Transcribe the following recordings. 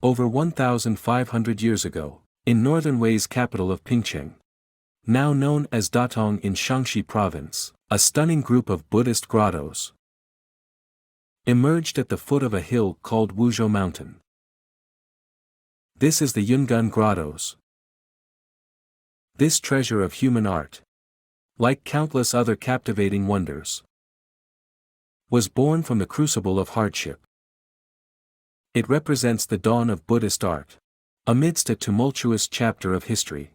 over 1,500 years ago, in northern Wei's capital of Pingcheng, now known as Daunting in Shaanxi province, a stunning group of Buddhist grottos emerged at the foot of a hill called Wuzhou Mountain. This is the Yungan Grottoes. This treasure of human art, like countless other captivating wonders, was born from the crucible of hardship. It represents the dawn of Buddhist art, amidst a tumultuous chapter of history.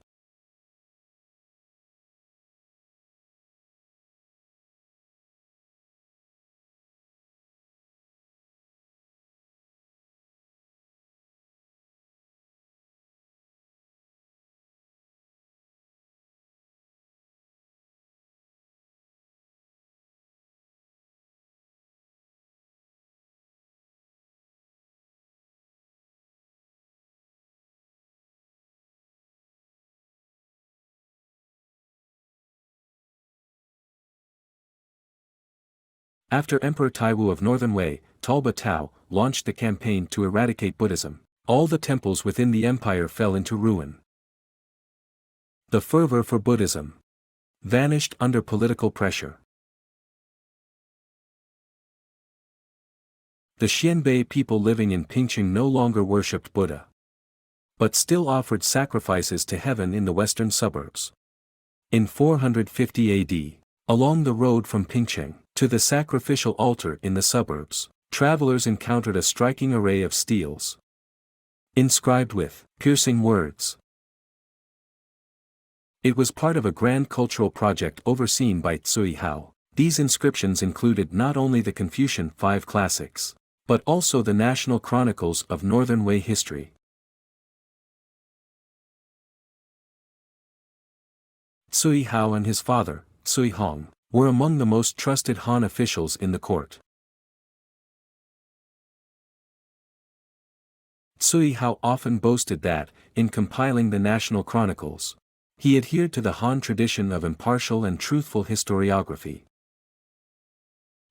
After Emperor Taiwu of Northern Wei, Talba Tao, launched the campaign to eradicate Buddhism, all the temples within the empire fell into ruin. The fervor for Buddhism vanished under political pressure. The Xianbei people living in Pingcheng no longer worshipped Buddha, but still offered sacrifices to heaven in the western suburbs. In 450 AD, along the road from Pingcheng to the sacrificial altar in the suburbs, travelers encountered a striking array of steles, inscribed with piercing words. It was part of a grand cultural project overseen by Cui Hao. These inscriptions included not only the Confucian Five Classics, but also the national chronicles of Northern Wei history. Cui Hao and his father, Cui Hong, were among the most trusted Han officials in the court. Cui Hao often boasted that, in compiling the national chronicles, he adhered to the Han tradition of impartial and truthful historiography.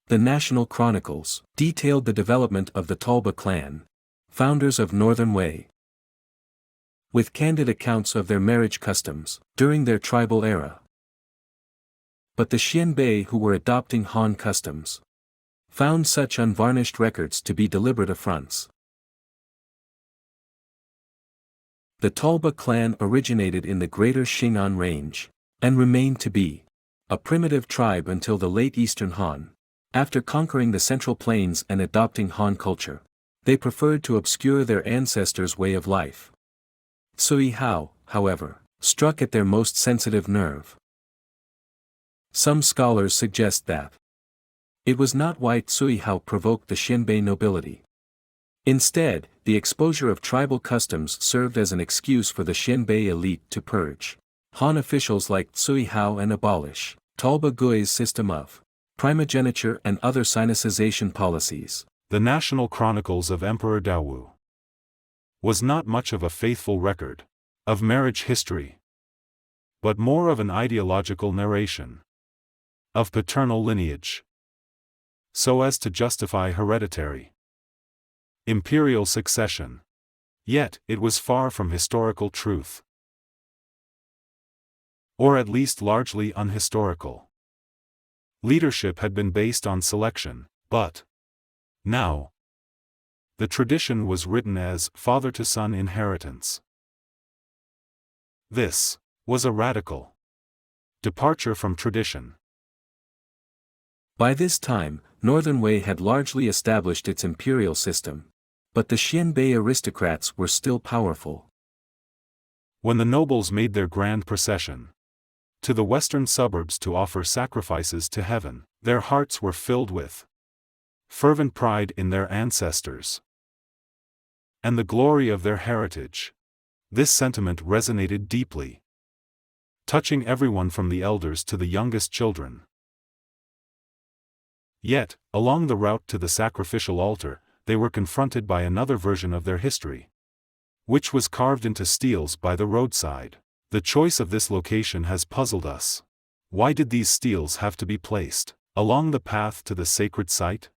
The national chronicles detailed the development of the Talba clan, founders of Northern Wei, with candid accounts of their marriage customs during their tribal era. But the Xianbei who were adopting Han customs found such unvarnished records to be deliberate affronts. The Talba clan originated in the greater Xing'an range, and remained to be a primitive tribe until the late Eastern Han. After conquering the Central Plains and adopting Han culture, they preferred to obscure their ancestors' way of life. Cui Hao, however, struck at their most sensitive nerve. Some scholars suggest that it was not why Cui Hao provoked the Xianbei nobility. Instead, the exposure of tribal customs served as an excuse for the Xianbei elite to purge Han officials like Cui Hao and abolish Talba Gui's system of primogeniture and other sinicization policies. The National Chronicles of Emperor Daowu was not much of a faithful record of marriage history, but more of an ideological narration of paternal lineage, so as to justify hereditary imperial succession. Yet, it was far from historical truth, or at least largely unhistorical. Leadership had been based on selection, but now the tradition was written as father-to-son inheritance. This was a radical departure from tradition. By this time, Northern Wei had largely established its imperial system, but the Xianbei aristocrats were still powerful. When the nobles made their grand procession to the western suburbs to offer sacrifices to heaven, their hearts were filled with fervent pride in their ancestors and the glory of their heritage. This sentiment resonated deeply, touching everyone from the elders to the youngest children. Yet, along the route to the sacrificial altar, they were confronted by another version of their history, which was carved into steles by the roadside. The choice of this location has puzzled us. Why did these steles have to be placed along the path to the sacred site?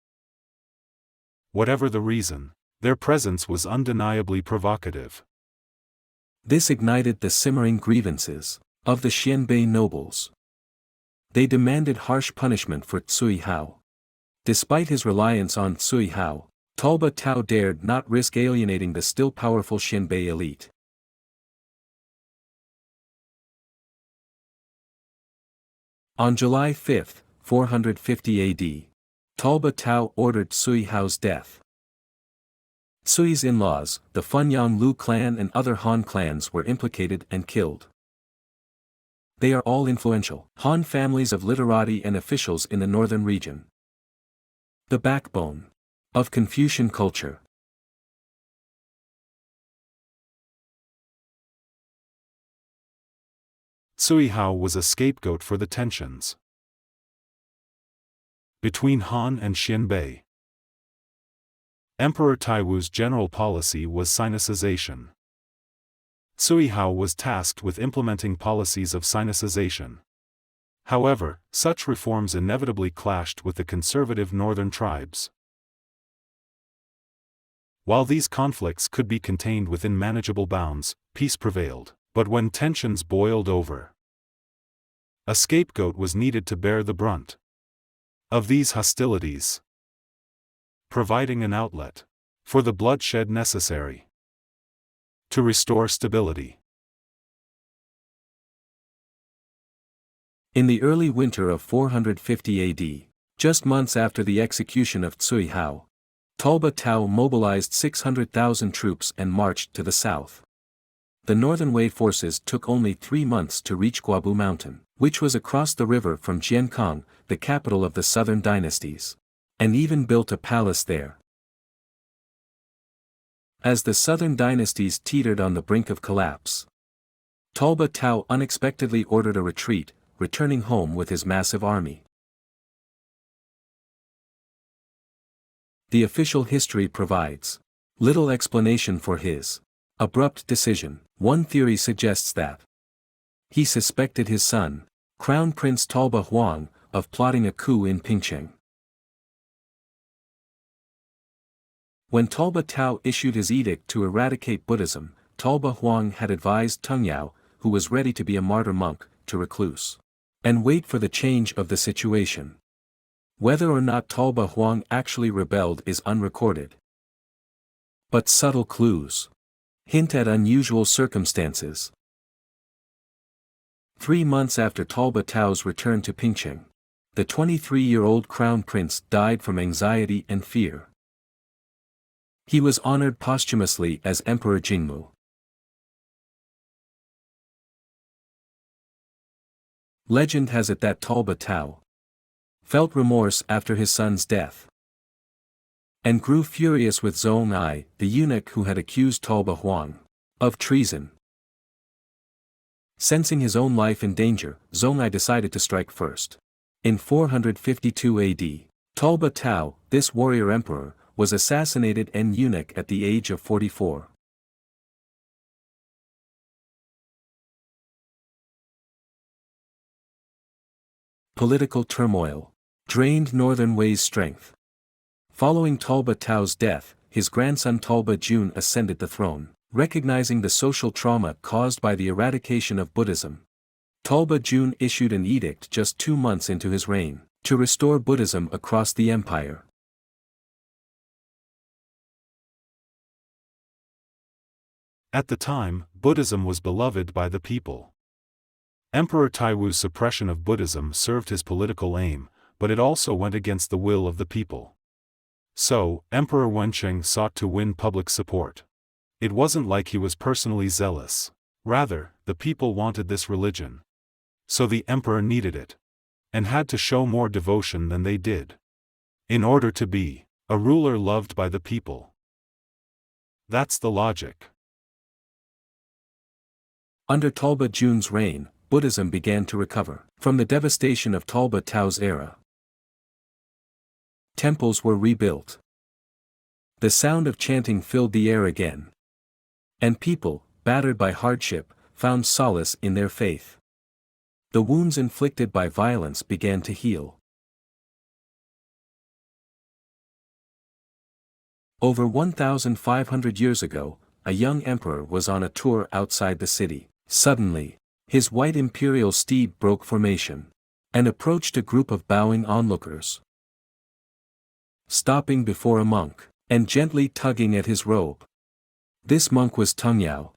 Whatever the reason, Their presence was undeniably provocative. This ignited the simmering grievances of the Xianbei nobles. They demanded harsh punishment for Cui Hao. Despite his reliance on Cui Hao, Talba Tao dared not risk alienating the still powerful Xianbei elite. On July 5, 450 AD, Talba Tao ordered Cui Hao's death. Cui's in-laws, the Funyang Lu clan and other Han clans were implicated and killed. They are all influential Han families of literati and officials in the northern region. The backbone of Confucian culture. Cui Hao was a scapegoat for the tensions between Han and Xianbei. Emperor Taiwu's general policy was Sinicization. Cui Hao was tasked with implementing policies of Sinicization. However, such reforms inevitably clashed with the conservative northern tribes. While these conflicts could be contained within manageable bounds, peace prevailed. But when tensions boiled over, a scapegoat was needed to bear the brunt of these hostilities, providing an outlet for the bloodshed necessary to restore stability. In the early winter of 450 AD, just months after the execution of Cui Hao, Talba Tao mobilized 600,000 troops and marched to the south. The Northern Wei forces took only 3 months to reach Guabu Mountain, which was across the river from Jiankang, the capital of the southern dynasties, and even built a palace there. As the southern dynasties teetered on the brink of collapse, Talba Tao unexpectedly ordered a retreat, returning home with his massive army. The official history provides little explanation for his abrupt decision. One theory suggests that he suspected his son, Crown Prince Talba Huang, of plotting a coup in Pingcheng. When Talba Tao issued his edict to eradicate Buddhism, Talba Huang had advised Tanyao, who was ready to be a martyr monk, to recluse and wait for the change of the situation. Whether or not Talba Huang actually rebelled is unrecorded. But subtle clues hint at unusual circumstances. 3 months after Talba Tao's return to Pingcheng, the 23-year-old crown prince died from anxiety and fear. He was honored posthumously as Emperor Jingmu. Legend has it that Talba Tao felt remorse after his son's death, and grew furious with Zhong Ai, the eunuch who had accused Talba Huang of treason. Sensing his own life in danger, Zhong Ai decided to strike first. In 452 AD, Talba Tao, this warrior emperor, was assassinated and eunuch at the age of 44. Political turmoil drained Northern Wei's strength. Following Talba Tao's death, his grandson Talba Jun ascended the throne. Recognizing the social trauma caused by the eradication of Buddhism, Talba Jun issued an edict just 2 months into his reign, to restore Buddhism across the empire. At the time, Buddhism was beloved by the people. Emperor Taiwu's suppression of Buddhism served his political aim, but it also went against the will of the people. So, Emperor Wencheng sought to win public support. It wasn't like he was personally zealous. Rather, the people wanted this religion. So the emperor needed it, and had to show more devotion than they did, in order to be a ruler loved by the people. That's the logic. Under Talba Jun's reign, Buddhism began to recover from the devastation of Talba Tao's era. Temples were rebuilt. The sound of chanting filled the air again. And people, battered by hardship, found solace in their faith. The wounds inflicted by violence began to heal. Over 1,500 years ago, a young emperor was on a tour outside the city. Suddenly, his white imperial steed broke formation and approached a group of bowing onlookers. Stopping before a monk and gently tugging at his robe. This monk was Tanyao,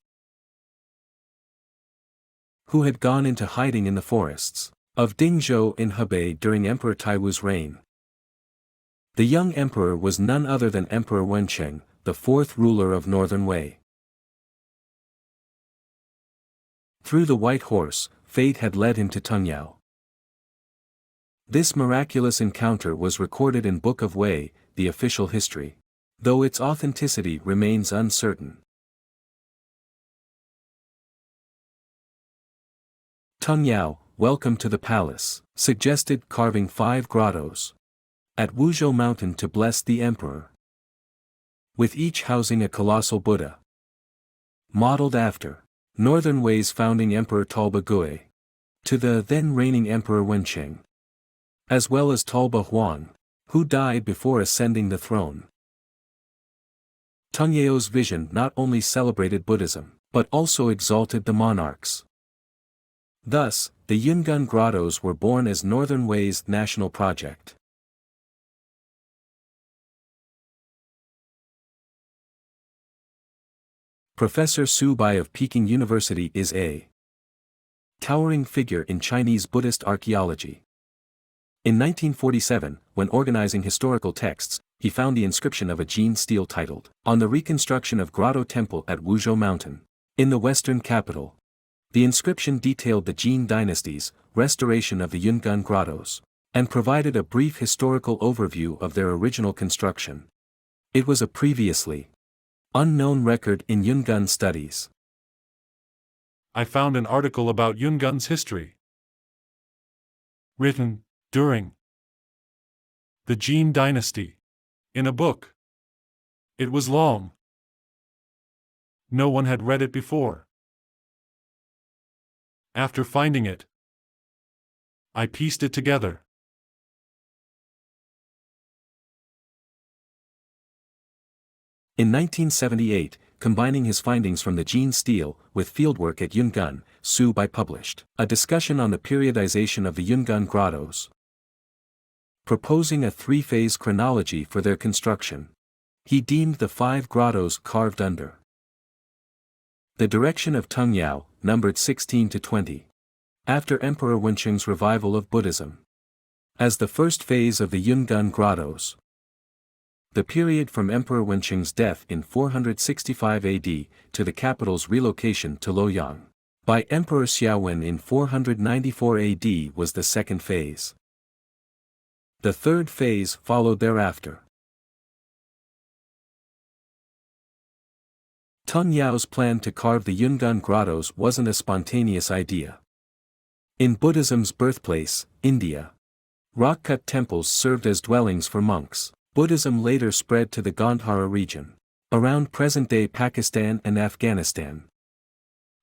who had gone into hiding in the forests of Dingzhou in Hebei during Emperor Taiwu's reign. The young emperor was none other than Emperor Wencheng, the fourth ruler of Northern Wei. Through the white horse, fate had led him to Tanyao. This miraculous encounter was recorded in Book of Wei, the official history, though its authenticity remains uncertain. Tanyao, welcome to the palace, suggested carving 5 grottos at Wuzhou Mountain to bless the emperor, with each housing a colossal Buddha, modeled after Northern Wei's founding Emperor Talba Gui, to the then reigning Emperor Wencheng, as well as Talba Huang, who died before ascending the throne. Tanyao's vision not only celebrated Buddhism, but also exalted the monarchs. Thus, the Yungan Grottoes were born as Northern Wei's national project. Professor Su Bai of Peking University is a towering figure in Chinese Buddhist archaeology. In 1947, when organizing historical texts, he found the inscription of a Jin stele titled, "On the Reconstruction of Grotto Temple at Wuzhou Mountain," in the western capital. The inscription detailed the Jin dynasty's restoration of the Yungan Grottoes, and provided a brief historical overview of their original construction. It was a previously unknown record in Yungan studies. I found an article about Yungan's history, written during the Jin dynasty, in a book. It was long. No one had read it before. After finding it, I pieced it together. In 1978, combining his findings from the Jin stele with fieldwork at Yungan, Su Bai published a discussion on the periodization of the Yungan Grottoes, proposing a 3-phase chronology for their construction. He deemed the 5 grottos carved under the direction of Tanyao, numbered 16 to 20, after Emperor Wencheng's revival of Buddhism, as the first phase of the Yungan Grottoes. The period from Emperor Wencheng's death in 465 AD to the capital's relocation to Luoyang by Emperor Xiaowen in 494 AD was the second phase. The third phase followed thereafter. Tanyao's plan to carve the Yungan Grottoes wasn't a spontaneous idea. In Buddhism's birthplace, India, rock-cut temples served as dwellings for monks. Buddhism later spread to the Gandhara region, around present-day Pakistan and Afghanistan.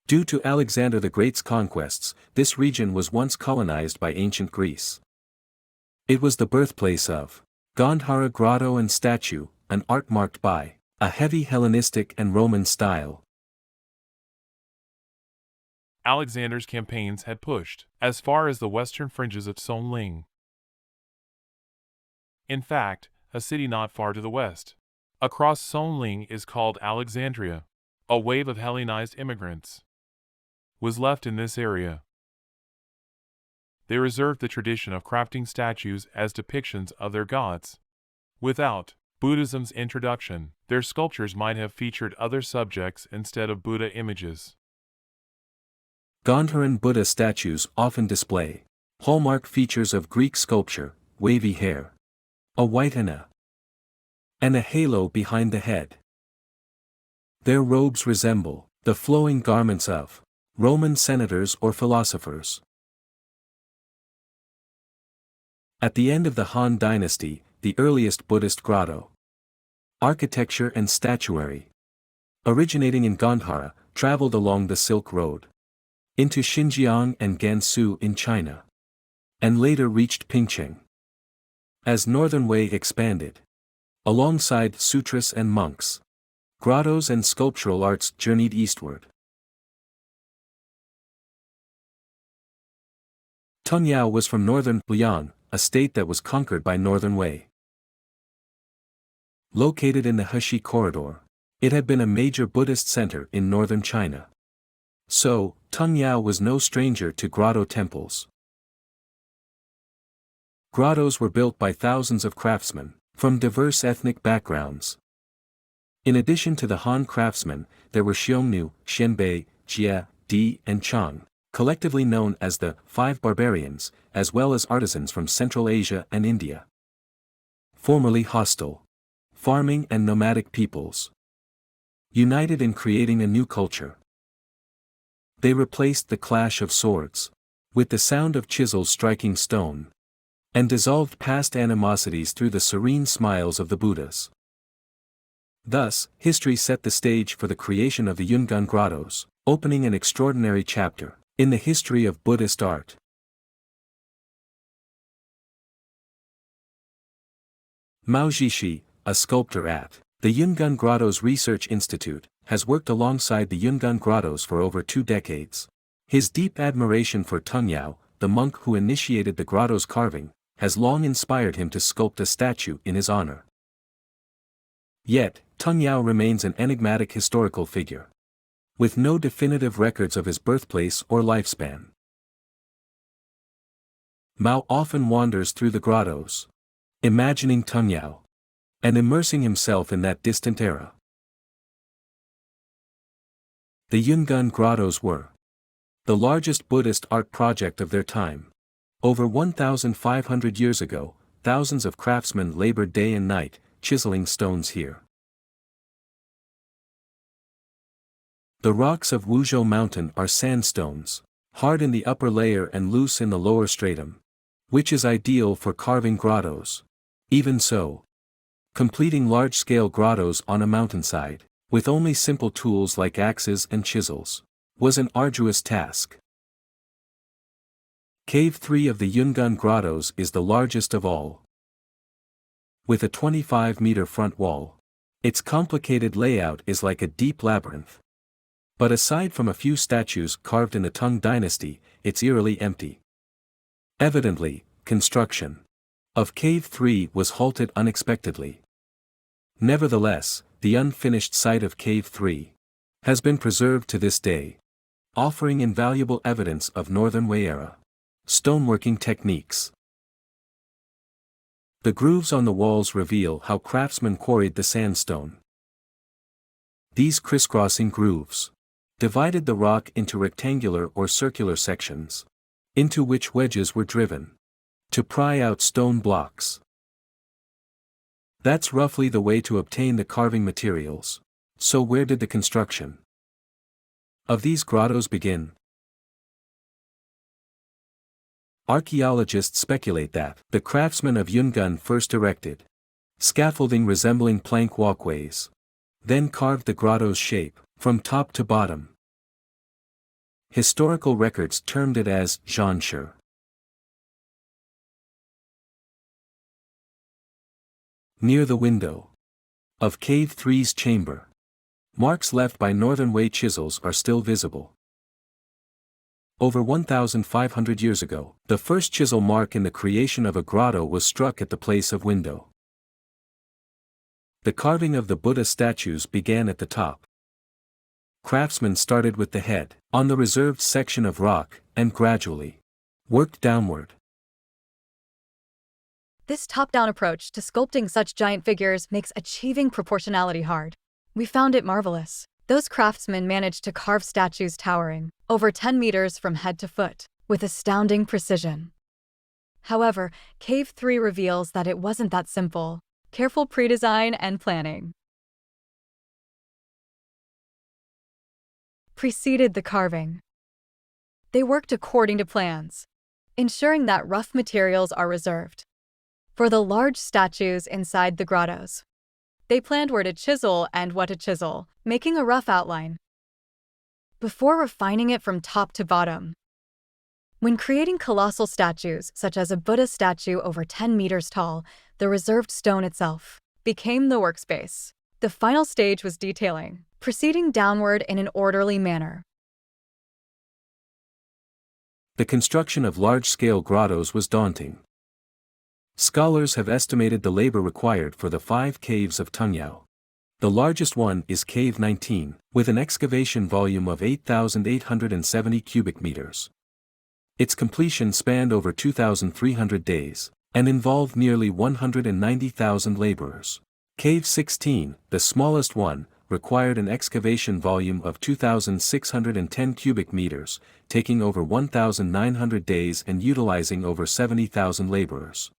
Due to Alexander the Great's conquests, this region was once colonized by ancient Greece. It was the birthplace of Gandhara grotto and statue, an art marked by a heavy Hellenistic and Roman style. Alexander's campaigns had pushed as far as the western fringes of Sonling. In fact, a city not far to the west, across Sonling, is called Alexandria. A wave of Hellenized immigrants was left in this area. They reserved the tradition of crafting statues as depictions of their gods. Without Buddhism's introduction, their sculptures might have featured other subjects instead of Buddha images. Gandharan Buddha statues often display hallmark features of Greek sculpture: wavy hair, a white henna, and a halo behind the head. Their robes resemble the flowing garments of Roman senators or philosophers. At the end of the Han Dynasty, the earliest Buddhist grotto architecture and statuary, originating in Gandhara, traveled along the Silk Road into Xinjiang and Gansu in China, and later reached Pingcheng. As Northern Wei expanded, Alongside sutras and monks, grottos and sculptural arts journeyed eastward. Tanyao was from northern Luyang, a state that was conquered by Northern Wei. Located in the Heshi corridor, it had been a major Buddhist center in northern China. So, Tanyao was no stranger to grotto temples. Grottos were built by thousands of craftsmen, from diverse ethnic backgrounds. In addition to the Han craftsmen, there were Xiongnu, Xianbei, Jia, Di, and Chang, collectively known as the Five Barbarians, as well as artisans from Central Asia and India. Formerly hostile, farming and nomadic peoples, united in creating a new culture. They replaced the clash of swords with the sound of chisels striking stone, and dissolved past animosities through the serene smiles of the Buddhas. Thus, history set the stage for the creation of the Yungan Grottoes, opening an extraordinary chapter in the history of Buddhist art. Mao Zhishi, a sculptor at the Yungan Grottoes Research Institute, has worked alongside the Yungan Grottoes for over 2 decades. His deep admiration for Tanyao, the monk who initiated the grotto's carving, has long inspired him to sculpt a statue in his honor. Yet, Tanyao remains an enigmatic historical figure, with no definitive records of his birthplace or lifespan. Mao often wanders through the grottoes, imagining Tanyao, and immersing himself in that distant era. The Yungan Grottoes were the largest Buddhist art project of their time. Over 1,500 years ago, thousands of craftsmen labored day and night, chiseling stones here. The rocks of Wuzhou Mountain are sandstones, hard in the upper layer and loose in the lower stratum, which is ideal for carving grottos. Even so, completing large-scale grottos on a mountainside, with only simple tools like axes and chisels, was an arduous task. Cave 3 of the Yungan Grottoes is the largest of all. With a 25-meter front wall, its complicated layout is like a deep labyrinth. But aside from a few statues carved in the Tang dynasty, it's eerily empty. Evidently, construction of Cave 3 was halted unexpectedly. Nevertheless, the unfinished site of Cave 3 has been preserved to this day, offering invaluable evidence of Northern Wei era stoneworking techniques. The grooves on the walls reveal how craftsmen quarried the sandstone. These crisscrossing grooves divided the rock into rectangular or circular sections, into which wedges were driven to pry out stone blocks. That's roughly the way to obtain the carving materials. So where did the construction of these grottos begin? Archaeologists speculate that the craftsmen of Yungan first erected scaffolding resembling plank walkways, then carved the grotto's shape from top to bottom. Historical records termed it as zhanshi. Near the window of Cave 3's chamber, marks left by Northern Wei chisels are still visible. Over 1,500 years ago, the first chisel mark in the creation of a grotto was struck at the place of window. The carving of the Buddha statues began at the top. Craftsmen started with the head, on the reserved section of rock, and gradually worked downward. This top-down approach to sculpting such giant figures makes achieving proportionality hard. We found it marvelous. Those craftsmen managed to carve statues towering over 10 meters from head to foot, with astounding precision. However, Cave 3 reveals that it wasn't that simple. Careful pre-design and planning preceded the carving. They worked according to plans, ensuring that rough materials are reserved for the large statues inside the grottos. They planned where to chisel and what to chisel, making a rough outline before refining it from top to bottom. When creating colossal statues, such as a Buddha statue over 10 meters tall, the reserved stone itself became the workspace. The final stage was detailing, proceeding downward in an orderly manner. The construction of large-scale grottos was daunting. Scholars have estimated the labor required for the 5 caves of Tanyao. The largest one is Cave 19, with an excavation volume of 8,870 cubic meters. Its completion spanned over 2,300 days, and involved nearly 190,000 laborers. Cave 16, the smallest one, required an excavation volume of 2,610 cubic meters, taking over 1,900 days and utilizing over 70,000 laborers.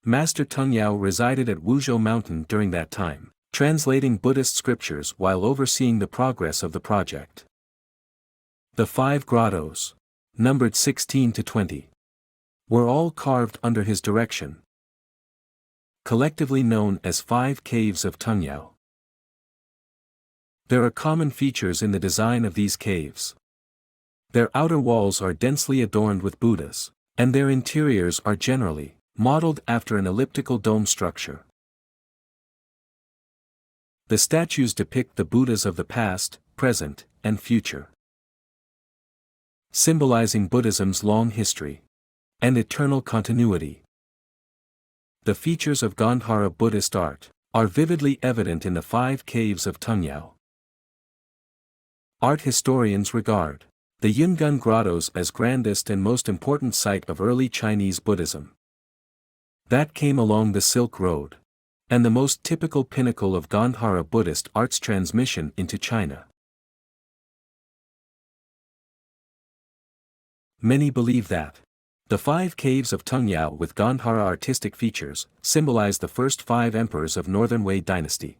Master Tanyao resided at Wuzhou Mountain during that time, translating Buddhist scriptures while overseeing the progress of the project. The 5 grottos, numbered 16 to 20, were all carved under his direction, collectively known as 5 Caves of Tanyao. There are common features in the design of these caves. Their outer walls are densely adorned with Buddhas, and their interiors are generally modeled after an elliptical dome structure. The statues depict the Buddhas of the past, present, and future, symbolizing Buddhism's long history and eternal continuity. The features of Gandhara Buddhist art are vividly evident in the 5 Caves of Tanyao. Art historians regard the Yungan Grottoes as grandest and most important site of early Chinese Buddhism that came along the Silk Road, and the most typical pinnacle of Gandhara Buddhist art's transmission into China. Many believe that the 5 Caves of Tanyao with Gandhara artistic features symbolize the first 5 emperors of Northern Wei dynasty.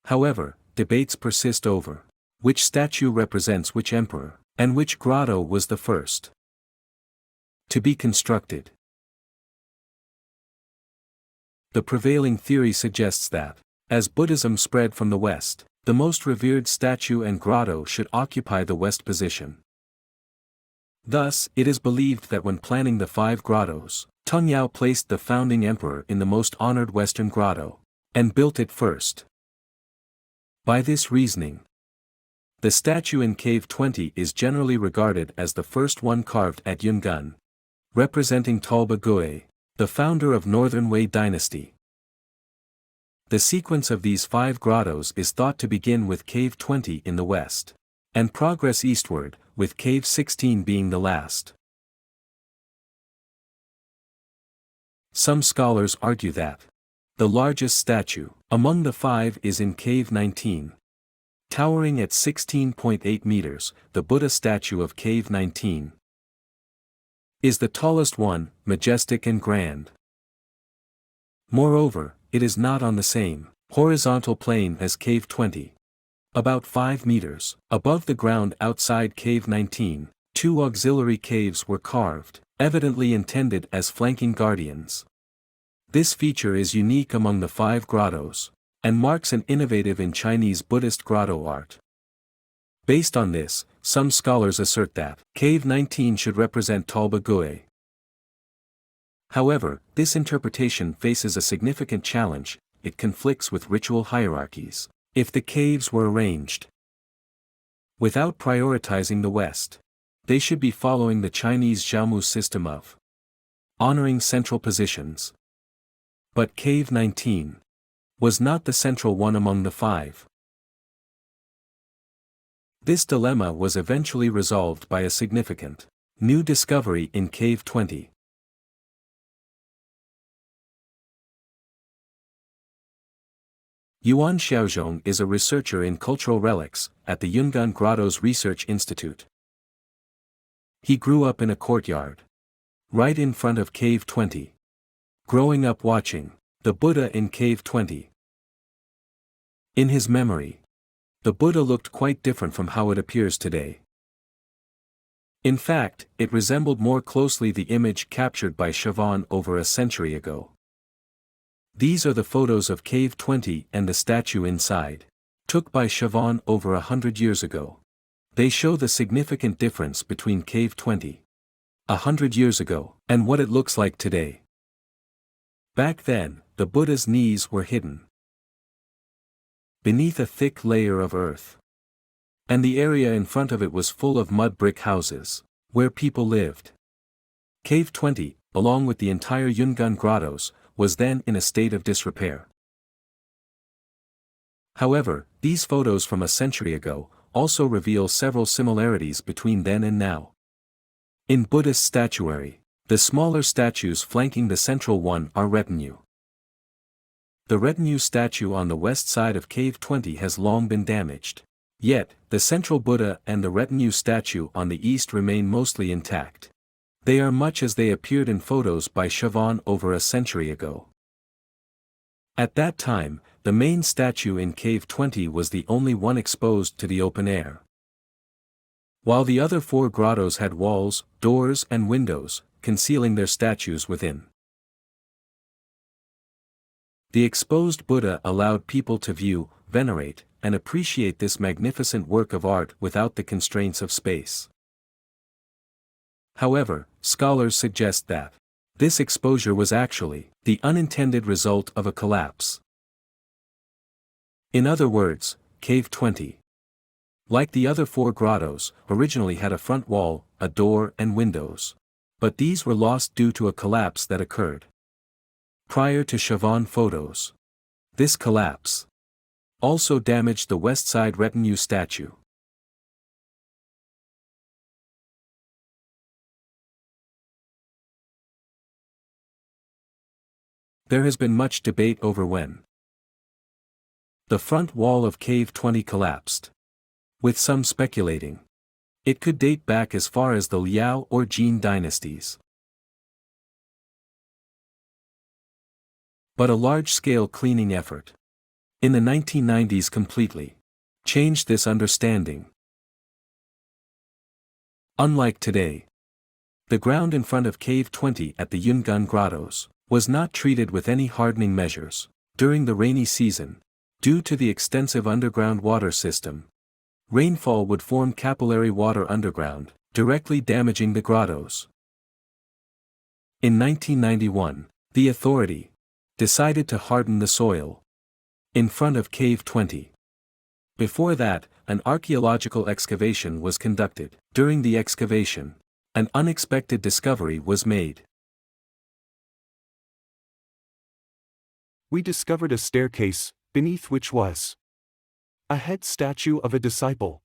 However, debates persist over which statue represents which emperor, and which grotto was the first to be constructed. The prevailing theory suggests that, as Buddhism spread from the West, the most revered statue and grotto should occupy the West position. Thus, it is believed that when planning the 5 grottos, Tanyao placed the founding emperor in the most honored Western grotto, and built it first. By this reasoning, the statue in Cave 20 is generally regarded as the first one carved at Yungan, representing Talba Gui, the founder of Northern Wei dynasty. The sequence of these 5 grottos is thought to begin with Cave 20 in the west, and progress eastward, with Cave 16 being the last. Some scholars argue that the largest statue among the 5 is in Cave 19. Towering at 16.8 meters, the Buddha statue of Cave 19 is the tallest one, majestic and grand. Moreover, it is not on the same horizontal plane as Cave 20. About 5 meters above the ground outside Cave 19, 2 auxiliary caves were carved, evidently intended as flanking guardians. This feature is unique among the 5 grottos, and marks an innovative in Chinese Buddhist grotto art. Based on this, some scholars assert that Cave 19 should represent Talba Gui. However, this interpretation faces a significant challenge. It conflicts with ritual hierarchies. If the caves were arranged without prioritizing the West, they should be following the Chinese Xiaomu system of honoring central positions. But Cave 19 was not the central one among the 5. This dilemma was eventually resolved by a significant new discovery in Cave 20. Yuan Xiaozhong is a researcher in cultural relics at the Yungan Grottoes Research Institute. He grew up in a courtyard right in front of Cave 20, growing up watching the Buddha in Cave 20. In his memory, the Buddha looked quite different from how it appears today. In fact, it resembled more closely the image captured by Chavan over a century ago. These are the photos of Cave 20 and the statue inside, took by Chavan over 100 years ago. They show the significant difference between Cave 20, 100 years ago, and what it looks like today. Back then, the Buddha's knees were hidden beneath a thick layer of earth. And the area in front of it was full of mud brick houses, where people lived. Cave 20, along with the entire Yungan Grottoes, was then in a state of disrepair. However, these photos from a century ago also reveal several similarities between then and now. In Buddhist statuary, the smaller statues flanking the central one are retinue. The retinue statue on the west side of Cave 20 has long been damaged. Yet, the central Buddha and the retinue statue on the east remain mostly intact. They are much as they appeared in photos by Siobhan over a century ago. At that time, the main statue in Cave 20 was the only one exposed to the open air. While the other 4 grottos had walls, doors and windows, concealing their statues within. The exposed Buddha allowed people to view, venerate, and appreciate this magnificent work of art without the constraints of space. However, scholars suggest that this exposure was actually the unintended result of a collapse. In other words, Cave 20, like the other 4 grottos, originally had a front wall, a door and windows. But these were lost due to a collapse that occurred prior to Siobhan photos. This collapse also damaged the west side retinue statue. There has been much debate over when the front wall of Cave 20 collapsed, with some speculating it could date back as far as the Liao or Jin dynasties. But a large-scale cleaning effort in the 1990s completely changed this understanding. Unlike today, the ground in front of Cave 20 at the Yungan Grottoes was not treated with any hardening measures during the rainy season. Due to the extensive underground water system, rainfall would form capillary water underground, directly damaging the grottos. In 1991, the authority decided to harden the soil in front of Cave 20. Before that, an archaeological excavation was conducted. During the excavation, an unexpected discovery was made. We discovered a staircase, beneath which was a head statue of a disciple.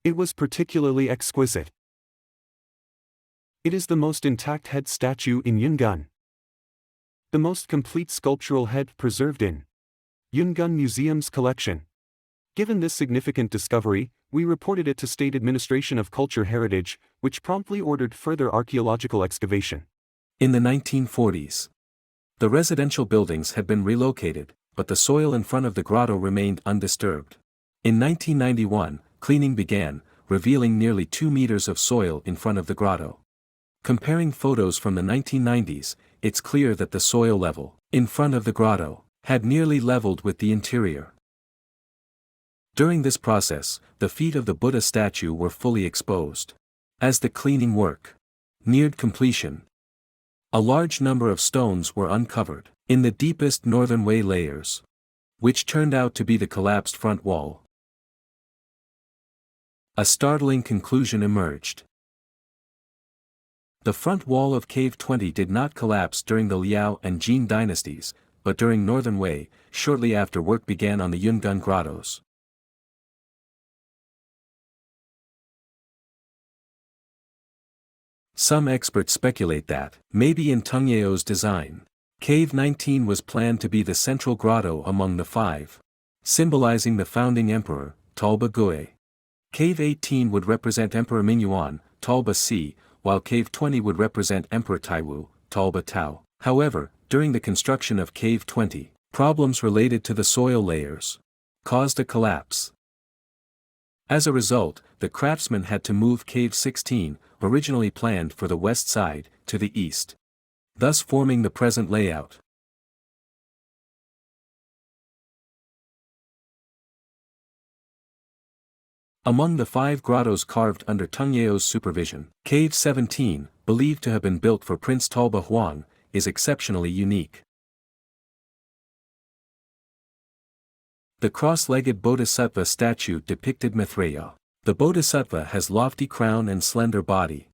It was particularly exquisite. It is the most intact head statue in Yungan. The most complete sculptural head preserved in Yungan Museum's collection. Given this significant discovery, we reported it to State Administration of Culture Heritage, which promptly ordered further archaeological excavation. In the 1940s, the residential buildings had been relocated, but the soil in front of the grotto remained undisturbed. In 1991, cleaning began, revealing nearly 2 meters of soil in front of the grotto. Comparing photos from the 1990s, it's clear that the soil level in front of the grotto had nearly leveled with the interior. During this process, the feet of the Buddha statue were fully exposed. As the cleaning work neared completion, a large number of stones were uncovered in the deepest northern way layers, which turned out to be the collapsed front wall. A startling conclusion emerged. The front wall of Cave 20 did not collapse during the Liao and Jin dynasties, but during Northern Wei, shortly after work began on the Yungan Grottoes. Some experts speculate that, maybe in Tanyao's design, Cave 19 was planned to be the central grotto among the 5, symbolizing the founding emperor, Talba Gui. Cave 18 would represent Emperor Mingyuan, Talba Si, while Cave 20 would represent Emperor Taiwu, Talba Tao. However, during the construction of Cave 20, problems related to the soil layers caused a collapse. As a result, the craftsmen had to move Cave 16, originally planned for the west side, to the east, thus forming the present layout. Among the 5 grottos carved under Tangyao's supervision, Cave 17, believed to have been built for Prince Talba Huang, is exceptionally unique. The cross-legged Bodhisattva statue depicted Maitreya. The Bodhisattva has lofty crown and slender body,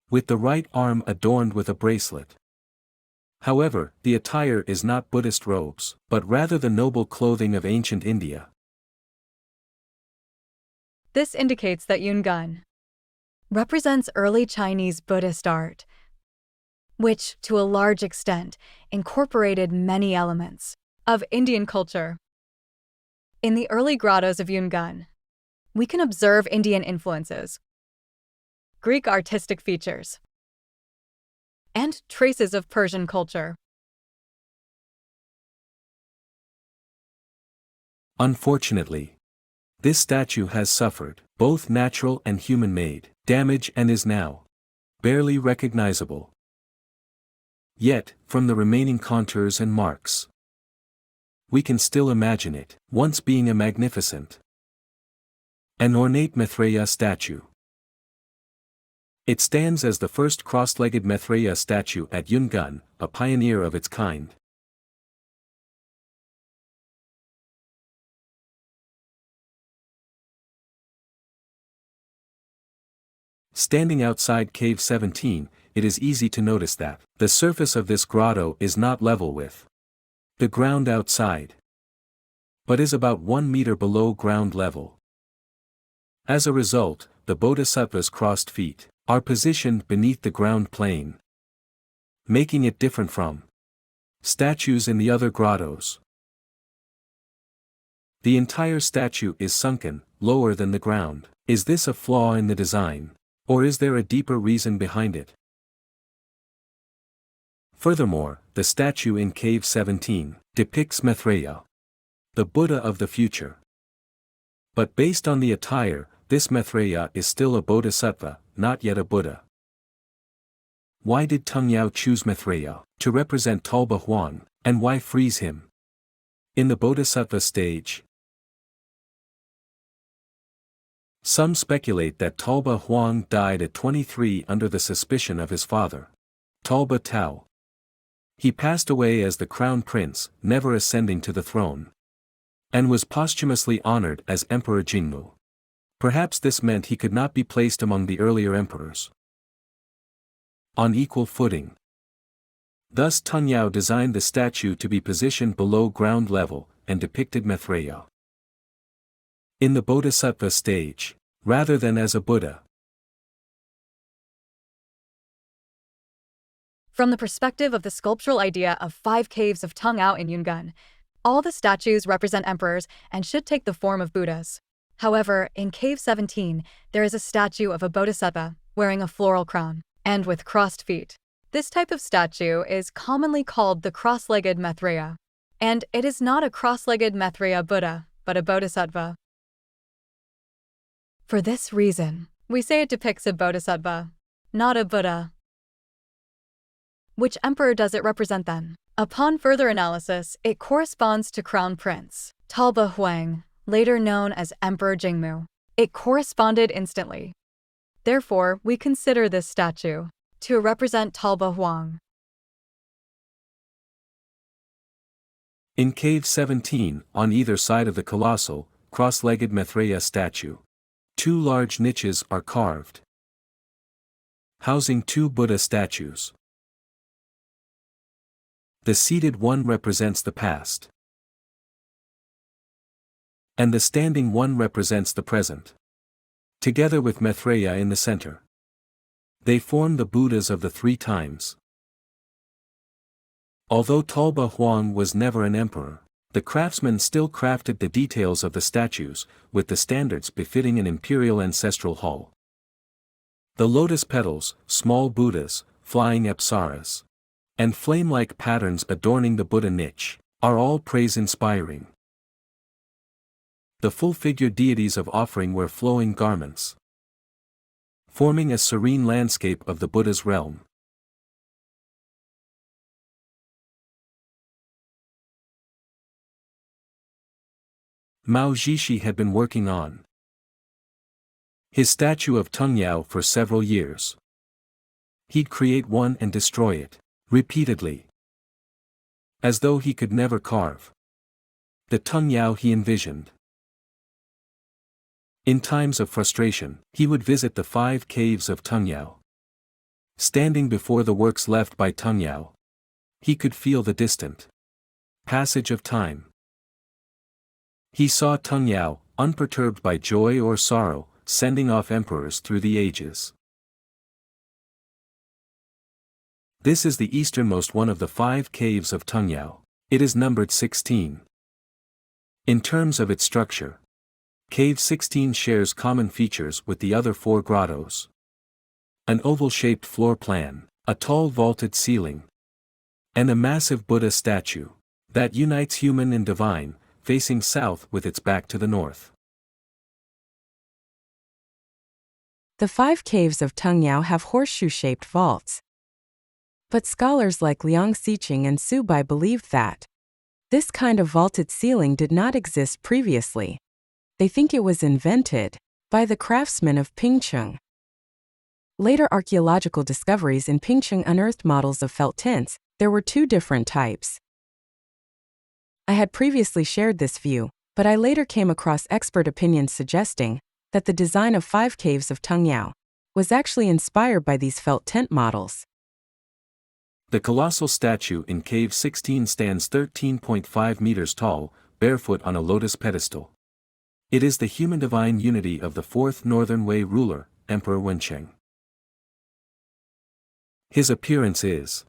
with the right arm adorned with a bracelet. However, the attire is not Buddhist robes, but rather the noble clothing of ancient India. This indicates that Yungan represents early Chinese Buddhist art, which, to a large extent, incorporated many elements of Indian culture. In the early grottos of Yungan, we can observe Indian influences, Greek artistic features, and traces of Persian culture. Unfortunately, this statue has suffered, both natural and human-made, damage and is now barely recognizable. Yet, from the remaining contours and marks, we can still imagine it, once being a magnificent and ornate Maitreya statue. It stands as the first cross-legged Maitreya statue at Yungan, a pioneer of its kind. Standing outside Cave 17, it is easy to notice that the surface of this grotto is not level with the ground outside, but is about 1 meter below ground level. As a result, the Bodhisattva's crossed feet are positioned beneath the ground plane, making it different from statues in the other grottos. The entire statue is sunken, lower than the ground. Is this a flaw in the design, or is there a deeper reason behind it? Furthermore, the statue in Cave 17 depicts Maitreya, the Buddha of the future. But based on the attire, this Maitreya is still a Bodhisattva, not yet a Buddha. Why did Tanyao choose Maitreya to represent Talba Huang, and why freeze him in the Bodhisattva stage? Some speculate that Talba Huang died at 23 under the suspicion of his father, Talba Tao. He passed away as the crown prince, never ascending to the throne, and was posthumously honored as Emperor Jingmu. Perhaps this meant he could not be placed among the earlier emperors on equal footing. Thus Tanyao designed the statue to be positioned below ground level, and depicted Maitreya in the Bodhisattva stage, rather than as a Buddha. From the perspective of the sculptural idea of Five Caves of Tanyao in Yungan, all the statues represent emperors and should take the form of Buddhas. However, in Cave 17, there is a statue of a Bodhisattva, wearing a floral crown, and with crossed feet. This type of statue is commonly called the cross-legged Maitreya, and it is not a cross-legged Maitreya Buddha, but a Bodhisattva. For this reason, we say it depicts a Bodhisattva, not a Buddha. Which emperor does it represent then? Upon further analysis, it corresponds to Crown Prince Talba Huang, later known as Emperor Jingmu. It corresponded instantly. Therefore, we consider this statue to represent Talba Huang. In Cave 17, on either side of the colossal, cross-legged Maitreya statue, 2 large niches are carved, housing 2 Buddha statues. The seated one represents the past, and the standing one represents the present. Together with Maitreya in the center, they form the Buddhas of the 3 times. Although Talba Huang was never an emperor, the craftsmen still crafted the details of the statues, with the standards befitting an imperial ancestral hall. The lotus petals, small Buddhas, flying apsaras, and flame-like patterns adorning the Buddha niche, are all praise-inspiring. The full-figure deities of offering wear flowing garments, forming a serene landscape of the Buddha's realm. Mao Zixi had been working on his statue of Tanyao for several years. He'd create one and destroy it, repeatedly. As though he could never carve the Tanyao he envisioned. In times of frustration, he would visit the 5 Caves of Tanyao. Standing before the works left by Tanyao, he could feel the distant passage of time. He saw Tanyao, unperturbed by joy or sorrow, sending off emperors through the ages. This is the easternmost one of the 5 Caves of Tanyao. It is numbered 16. In terms of its structure, Cave 16 shares common features with the other 4 grottos. An oval-shaped floor plan, a tall vaulted ceiling, and a massive Buddha statue that unites human and divine, facing south with its back to the north. The 5 Caves of Tanyao have horseshoe-shaped vaults. But scholars like Liang Xiqing and Su Bai believed that this kind of vaulted ceiling did not exist previously. They think it was invented by the craftsmen of Pingcheng. Later archaeological discoveries in Pingcheng unearthed models of felt tents. There were 2 different types. I had previously shared this view, but I later came across expert opinions suggesting that the design of 5 Caves of Tanyao was actually inspired by these felt tent models. The colossal statue in Cave 16 stands 13.5 meters tall, barefoot on a lotus pedestal. It is the human divine unity of the 4th Northern Wei ruler, Emperor Wencheng. His appearance is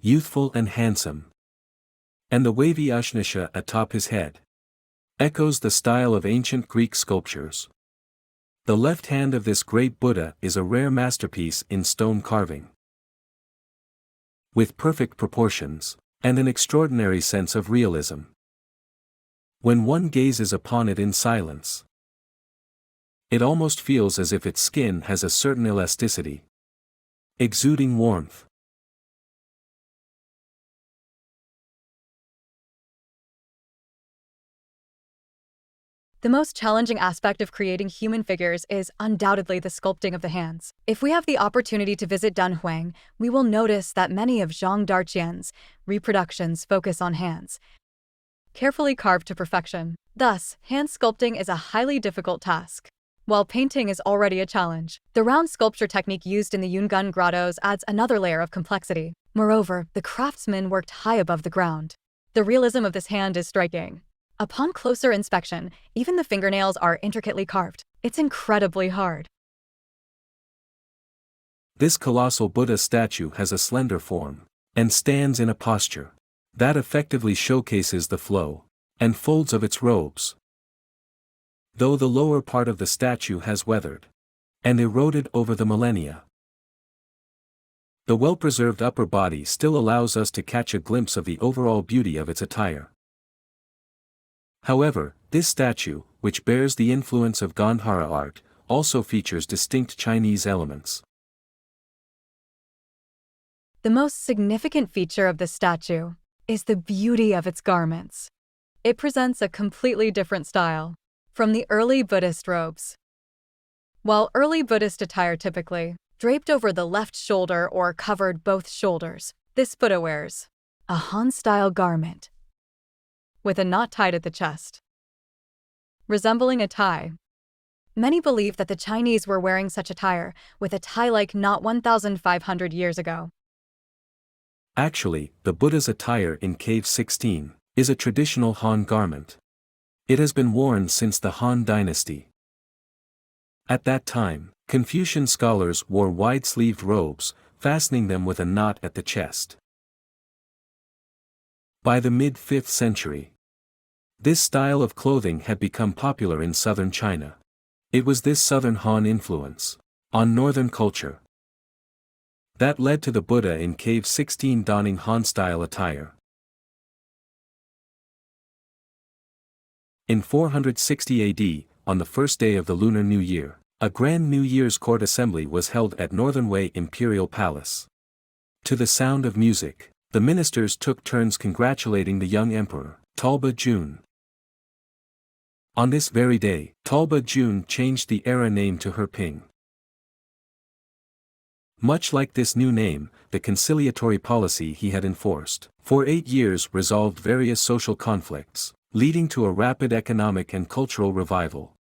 youthful and handsome, and the wavy Ushnisha atop his head echoes the style of ancient Greek sculptures. The left hand of this great Buddha is a rare masterpiece in stone carving, with perfect proportions and an extraordinary sense of realism. When one gazes upon it in silence, it almost feels as if its skin has a certain elasticity, exuding warmth. The most challenging aspect of creating human figures is undoubtedly the sculpting of the hands. If we have the opportunity to visit Dunhuang, we will notice that many of Zhang Darqian's reproductions focus on hands, carefully carved to perfection. Thus, hand sculpting is a highly difficult task, while painting is already a challenge. The round sculpture technique used in the Yungan grottos adds another layer of complexity. Moreover, the craftsmen worked high above the ground. The realism of this hand is striking. Upon closer inspection, even the fingernails are intricately carved. It's incredibly hard. This colossal Buddha statue has a slender form, and stands in a posture that effectively showcases the flow and folds of its robes. Though the lower part of the statue has weathered and eroded over the millennia, the well-preserved upper body still allows us to catch a glimpse of the overall beauty of its attire. However, this statue, which bears the influence of Gandhara art, also features distinct Chinese elements. The most significant feature of the statue is the beauty of its garments. It presents a completely different style from the early Buddhist robes. While early Buddhist attire typically draped over the left shoulder or covered both shoulders, this Buddha wears a Han-style garment with a knot tied at the chest, resembling a tie. Many believe that the Chinese were wearing such attire with a tie-like knot 1,500 years ago. Actually, the Buddha's attire in Cave 16 is a traditional Han garment. It has been worn since the Han dynasty. At that time, Confucian scholars wore wide-sleeved robes, fastening them with a knot at the chest. By the mid-5th century, this style of clothing had become popular in southern China. It was this southern Han influence on northern culture that led to the Buddha in Cave 16 donning Han-style attire. In 460 AD, on the first day of the Lunar New Year, a grand New Year's court assembly was held at Northern Wei Imperial Palace. To the sound of music, the ministers took turns congratulating the young emperor, Talba Jun. On this very day, Talba Jun changed the era name to Herping. Much like this new name, the conciliatory policy he had enforced for 8 years resolved various social conflicts, leading to a rapid economic and cultural revival.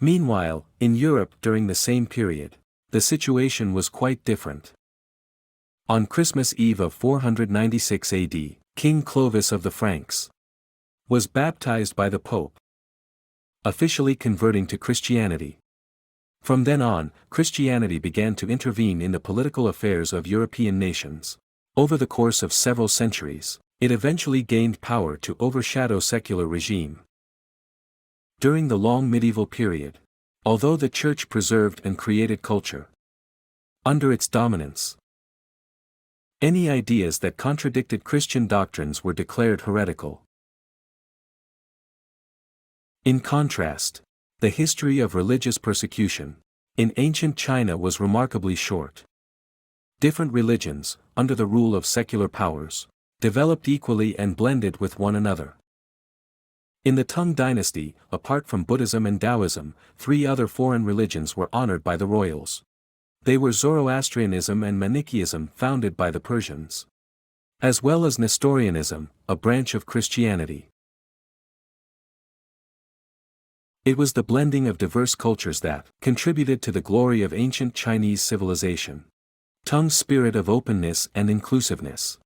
Meanwhile, in Europe during the same period, the situation was quite different. On Christmas Eve of 496 AD, King Clovis of the Franks was baptized by the Pope, officially converting to Christianity. From then on, Christianity began to intervene in the political affairs of European nations. Over the course of several centuries, it eventually gained power to overshadow secular regime. During the long medieval period, although the Church preserved and created culture under its dominance, any ideas that contradicted Christian doctrines were declared heretical. In contrast, the history of religious persecution in ancient China was remarkably short. Different religions, under the rule of secular powers, developed equally and blended with one another. In the Tang dynasty, apart from Buddhism and Taoism, 3 other foreign religions were honored by the royals. They were Zoroastrianism and Manichaeism, founded by the Persians, as well as Nestorianism, a branch of Christianity. It was the blending of diverse cultures that contributed to the glory of ancient Chinese civilization. Tang's spirit of openness and inclusiveness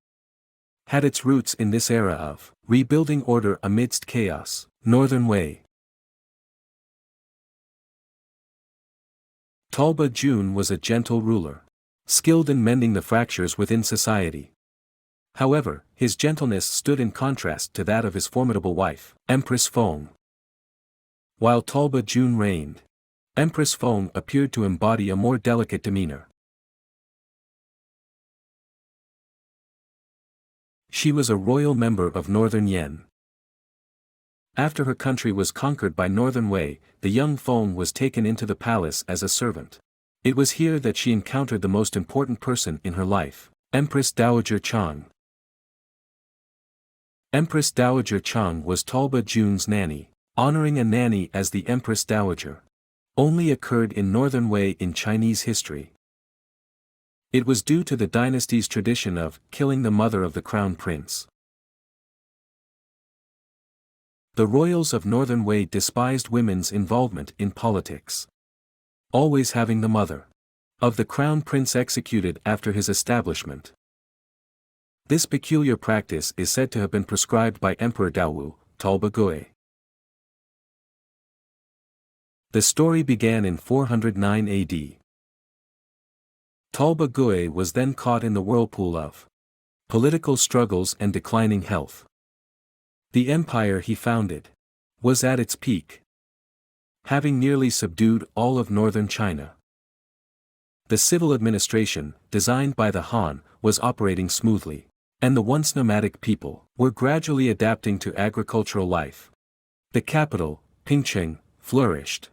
had its roots in this era of rebuilding order amidst chaos. Northern Wei. Talba Jun was a gentle ruler, skilled in mending the fractures within society. However, his gentleness stood in contrast to that of his formidable wife, Empress Feng. While Talba Jun reigned, Empress Feng appeared to embody a more delicate demeanor. She was a royal member of Northern Yan. After her country was conquered by Northern Wei, the young Feng was taken into the palace as a servant. It was here that she encountered the most important person in her life, Empress Dowager Chang. Empress Dowager Chang was Talba Jun's nanny. Honoring a nanny as the Empress Dowager only occurred in Northern Wei in Chinese history. It was due to the dynasty's tradition of killing the mother of the crown prince. The royals of Northern Wei despised women's involvement in politics, always having the mother of the crown prince executed after his establishment. This peculiar practice is said to have been prescribed by Emperor Daowu, Talba Gui. The story began in 409 AD. Talba Gui was then caught in the whirlpool of political struggles and declining health. The empire he founded was at its peak, having nearly subdued all of northern China. The civil administration, designed by the Han, was operating smoothly, and the once nomadic people were gradually adapting to agricultural life. The capital, Pingcheng, flourished.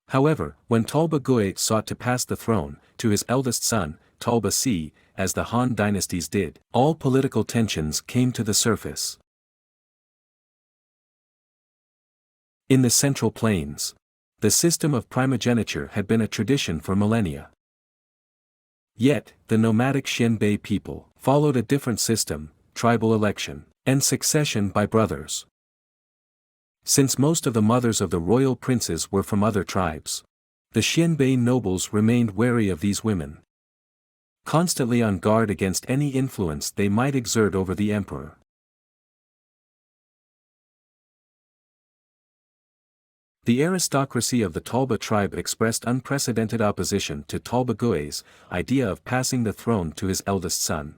However, when Talba Gui sought to pass the throne to his eldest son, Talba Si, as the Han dynasties did, all political tensions came to the surface. In the Central Plains, the system of primogeniture had been a tradition for millennia. Yet, the nomadic Xianbei people followed a different system, tribal election, and succession by brothers. Since most of the mothers of the royal princes were from other tribes, the Xianbei nobles remained wary of these women, constantly on guard against any influence they might exert over the emperor. The aristocracy of the Talba tribe expressed unprecedented opposition to Talba Gui's idea of passing the throne to his eldest son.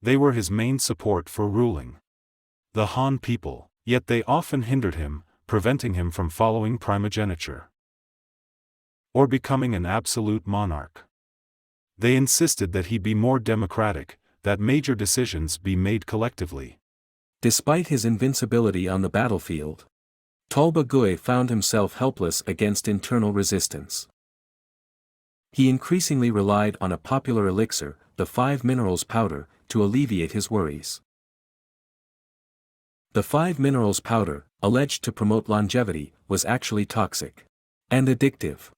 They were his main support for ruling the Han people, yet they often hindered him, preventing him from following primogeniture or becoming an absolute monarch. They insisted that he be more democratic, that major decisions be made collectively. Despite his invincibility on the battlefield, Talba Gui found himself helpless against internal resistance. He increasingly relied on a popular elixir, the 5 minerals powder, to alleviate his worries. The 5 minerals powder, alleged to promote longevity, was actually toxic and addictive.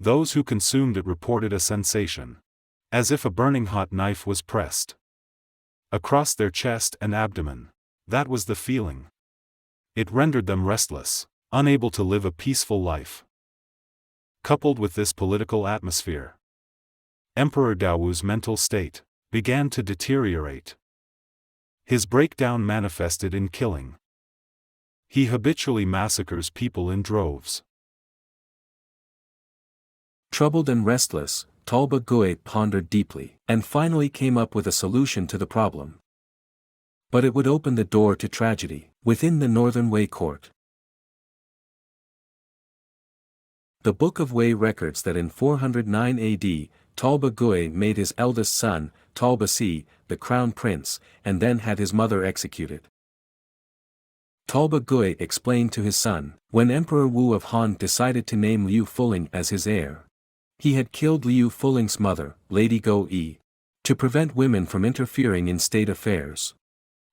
Those who consumed it reported a sensation, as if a burning hot knife was pressed across their chest and abdomen. That was the feeling. It rendered them restless, unable to live a peaceful life. Coupled with this political atmosphere, Emperor Dao's mental state began to deteriorate. His breakdown manifested in killing. He habitually massacres people in droves. Troubled and restless, Talba Gui pondered deeply, and finally came up with a solution to the problem. But it would open the door to tragedy within the Northern Wei court. The Book of Wei records that in 409 AD, Talba Gui made his eldest son, Talba Si, the crown prince, and then had his mother executed. Talba Gui explained to his son, when Emperor Wu of Han decided to name Liu Fuling as his heir. He had killed Liu Fuling's mother, Lady Go Yi, to prevent women from interfering in state affairs.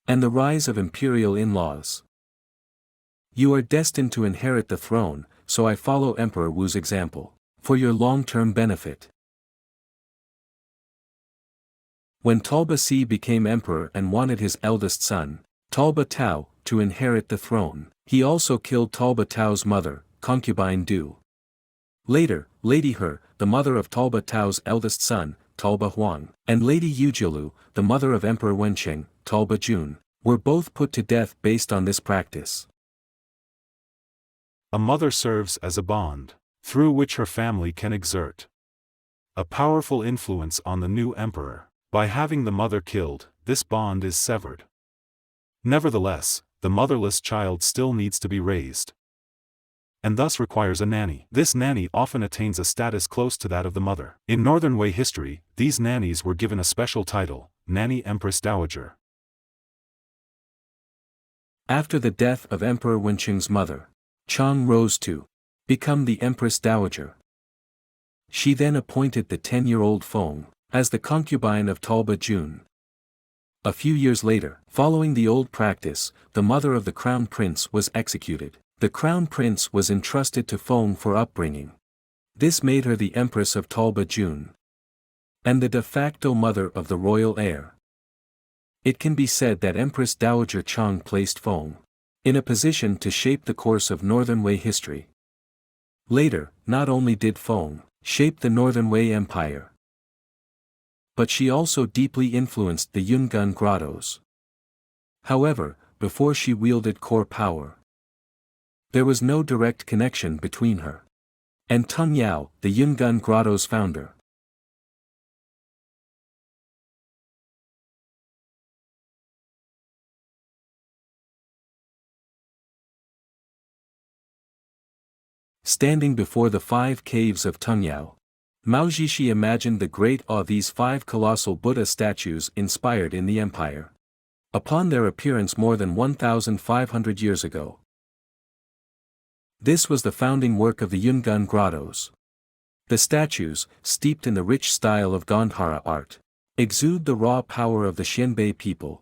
And the rise of imperial in-laws. You are destined to inherit the throne, so I follow Emperor Wu's example, for your long-term benefit. When Talba Si became emperor and wanted his eldest son, Talba Tao, to inherit the throne, he also killed Talba Tao's mother, concubine Du. Later, Lady He, the mother of Talba Tao's eldest son, Talba Huang, and Lady Yujilu, the mother of Emperor Wenqing, Talba Jun, were both put to death based on this practice. A mother serves as a bond, through which her family can exert a powerful influence on the new emperor. By having the mother killed, this bond is severed. Nevertheless, the motherless child still needs to be raised, and thus requires a nanny. This nanny often attains a status close to that of the mother. In Northern Wei history, these nannies were given a special title, Nanny Empress Dowager. After the death of Emperor Wenqing's mother, Chang rose to become the Empress Dowager. She then appointed the 10-year-old Feng as the concubine of Talba Jun. A few years later, following the old practice, the mother of the crown prince was executed. The crown prince was entrusted to Feng for upbringing. This made her the Empress of Talba Jun, and the de facto mother of the royal heir. It can be said that Empress Dowager Chang placed Feng in a position to shape the course of Northern Wei history. Later, not only did Feng shape the Northern Wei Empire, but she also deeply influenced the Yungan Grottoes. However, before she wielded core power, there was no direct connection between her and Tanyao, the Yungan Grottoes founder. Standing before the 5 Caves of Tanyao, Mao Zixi imagined the great awe these 5 colossal Buddha statues inspired in the empire, upon their appearance more than 1,500 years ago. This was the founding work of the Yungan Grottoes. The statues, steeped in the rich style of Gandhara art, exude the raw power of the Xianbei people,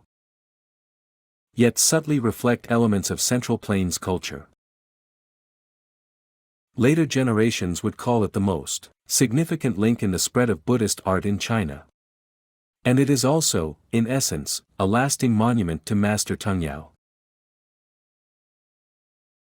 yet subtly reflect elements of Central Plains culture. Later generations would call it the most significant link in the spread of Buddhist art in China. And it is also, in essence, a lasting monument to Master Tanyao.